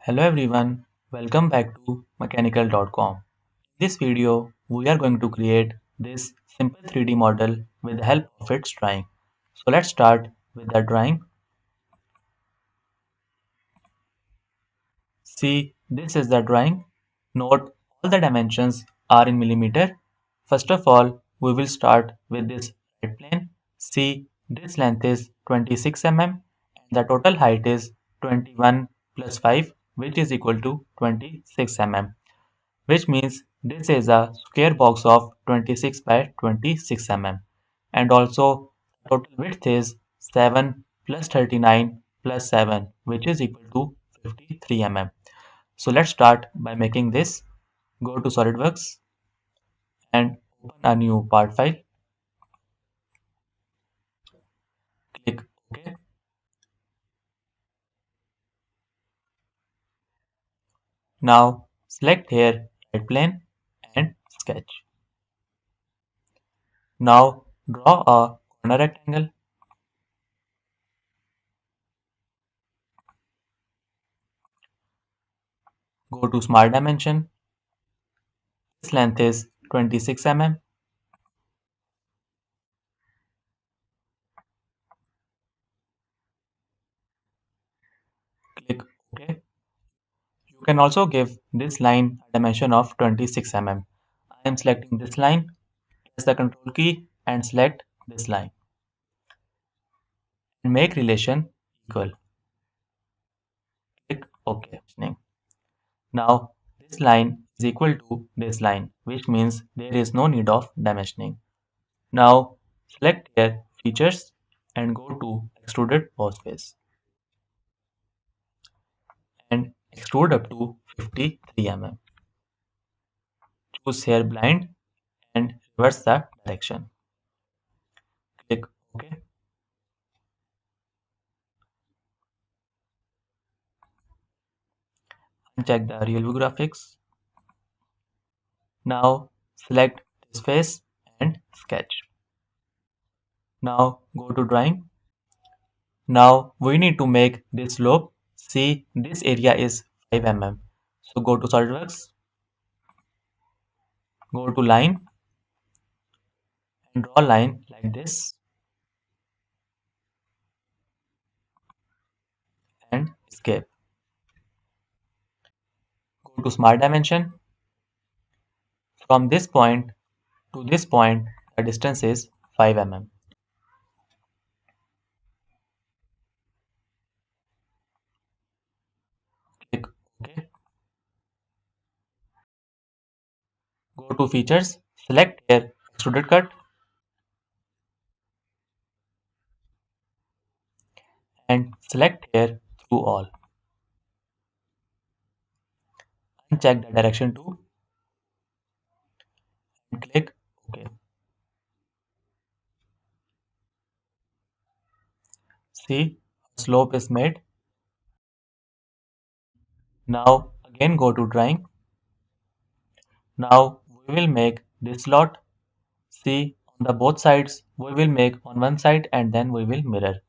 Hello everyone, welcome back to mechanical.com. In this video, we are going to create this simple 3D model with the help of its drawing. So let's start with the drawing. See, this is the drawing. Note all the dimensions are in millimeter. First of all, we will start with this right plane. See, this length is 26 mm and the total height is 21 plus 5 which is equal to 26 mm. Which means this is a square box of 26 by 26 mm. And also total width is 7 plus 39 plus 7 which is equal to 53 mm. So let's start by making this. Go to Solidworks and open a new part file. Click OK. Now select here right plane and sketch. Now draw a corner rectangle. Go to Smart Dimension. This length is 26 mm. Click OK. You can also give this line a dimension of 26 mm. I am selecting this line, press the Control key and select this line and make relation equal. Click OK. Now this line is equal to this line, which means there is no need of dimensioning. Now select here features and go to extruded boss face and extrude up to 53 mm. Choose here blind and reverse the direction. Click OK. Check the real view graphics. Now select this face and sketch. Now go to drawing. Now we need to make this slope. See, this area is 5 mm. So go to SolidWorks, go to line and draw a line like this and escape. Go to Smart Dimension. From this point to this point, the distance is 5 mm. Click OK. Go to Features, select here Extruded Cut and select here Through All. Uncheck the direction tool and click OK. See, a slope is made. Now again go to drawing. Now we will make this slot. See, on the both sides we will make on one side and then we will mirror.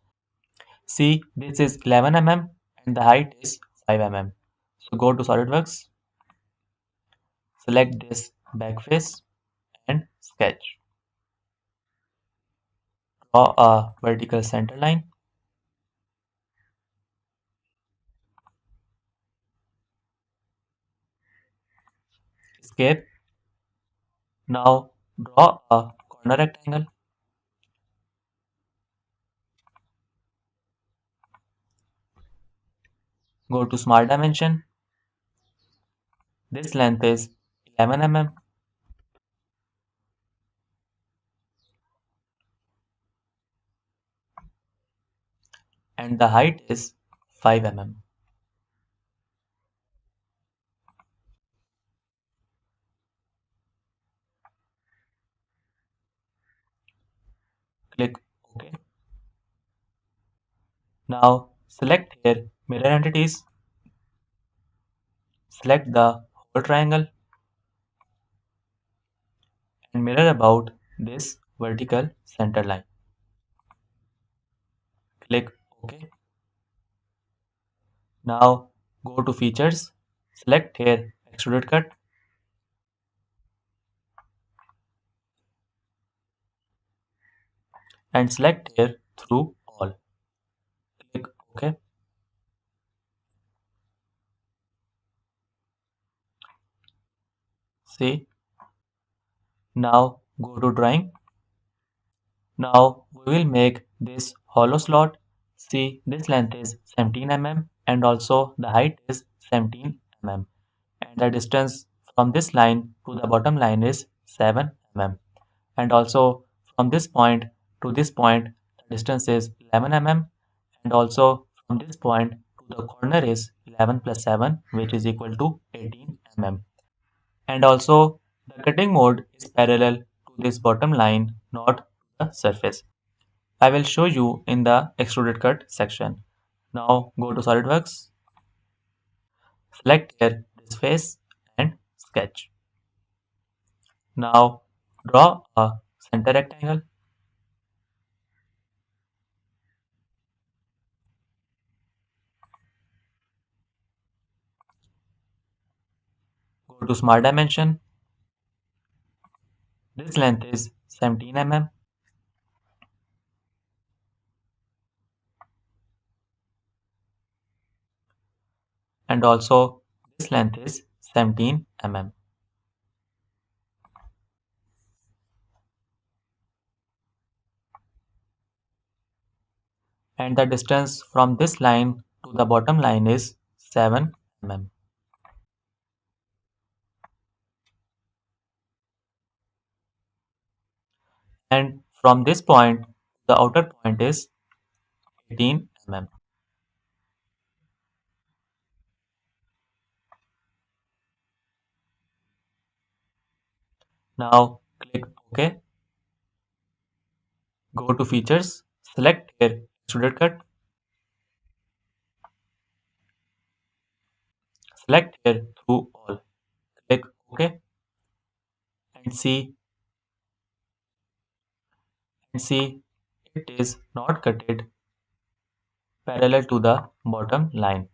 See, this is 11 mm and the height is 5 mm. So go to SolidWorks, select this back face and sketch. Draw a vertical center line. Escape. Now draw a corner rectangle. Go to Smart Dimension. This length is 11 mm and the height is 5 mm. Click OK. Now select here mirror entities. Select the whole triangle and mirror about this vertical center line. Click OK. Now go to features, select here extruded cut and select here through all. Click OK. See, now go to drawing. Now we will make this hollow slot. See, this length is 17 mm and also the height is 17 mm and the distance from this line to the bottom line is 7 mm and also from this point to this point the distance is 11 mm and also from this point to the corner is 11 plus 7 which is equal to 18 mm and also the cutting mode is parallel to this bottom line, not the surface. I will show you in the extruded cut section. Now go to SolidWorks, select here this face and sketch. Now draw a center rectangle. Go to Smart Dimension. This length is 17 mm and also this length is 17 mm. And the distance from this line to the bottom line is 7 mm. And from this point, the outer point is 18 mm. Now click OK. Go to features, select here extruded cut, select here through all. Click OK and see it is not cutted parallel to the bottom line.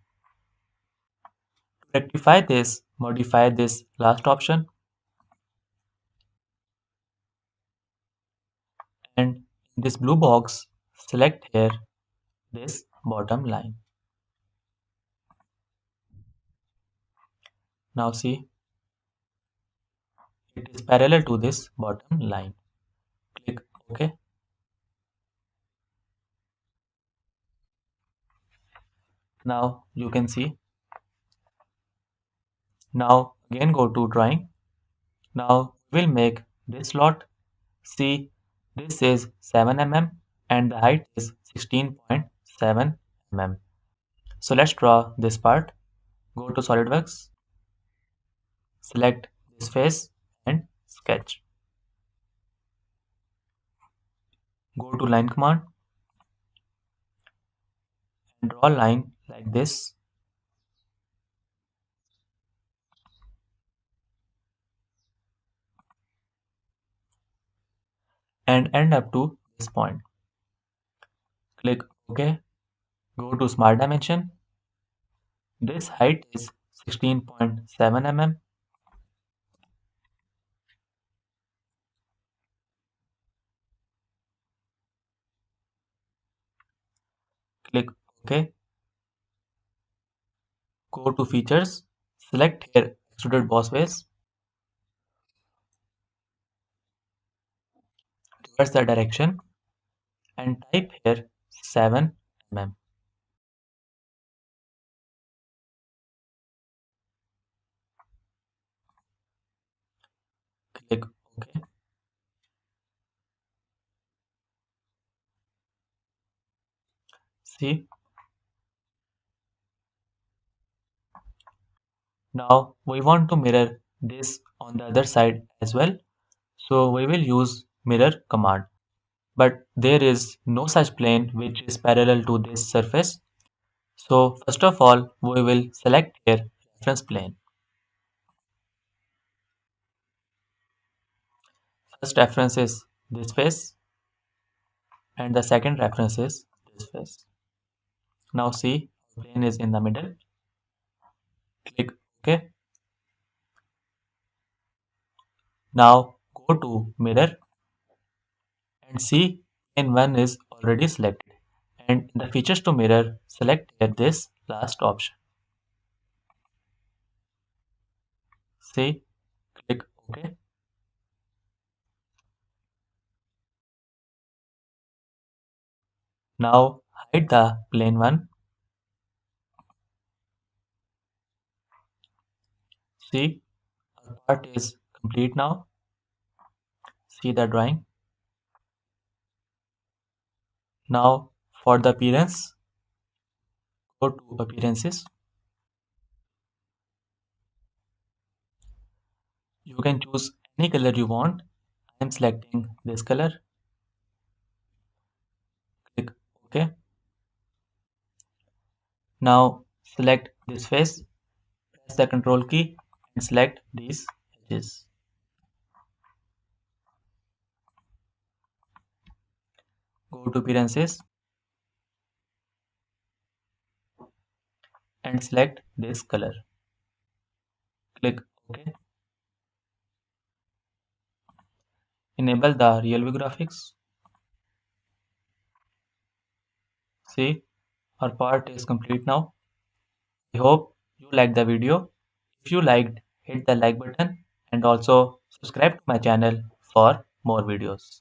To rectify this, modify this last option and in this blue box select here this bottom line. Now see it is parallel to this bottom line. Click OK. Now you can see. Now again go to drawing. Now we'll make this slot. See, this is 7 mm and the height is 16.7 mm. So let's draw this part. Go to SolidWorks, select this face and sketch. Go to line command and draw a line like this and end up to this point. Click OK. Go to Smart Dimension. This height is 16.7 mm. Click OK. Go to Features. Select here Extruded Boss Base. Towards the direction and type here 7 mm. Click OK. See, now we want to mirror this on the other side as well. So we will use mirror command. But there is no such plane which is parallel to this surface. So first of all, we will select here reference plane. First reference is this face and the second reference is this face. Now see, plane is in the middle. Click OK. Now go to mirror and see plane 1 is already selected. And in the features to mirror, select here this last option. See, click OK. Now hide the plane 1. See, our part is complete now. See the drawing. Now for the appearance, go to appearances. You can choose any color you want. I am selecting this color. Click OK. Now select this face. Press the Control key and select these edges. Go to appearances and select this color. Click OK. Enable the real view graphics. See, our part is complete now. I hope you liked the video. If you liked, hit the like button and also subscribe to my channel for more videos.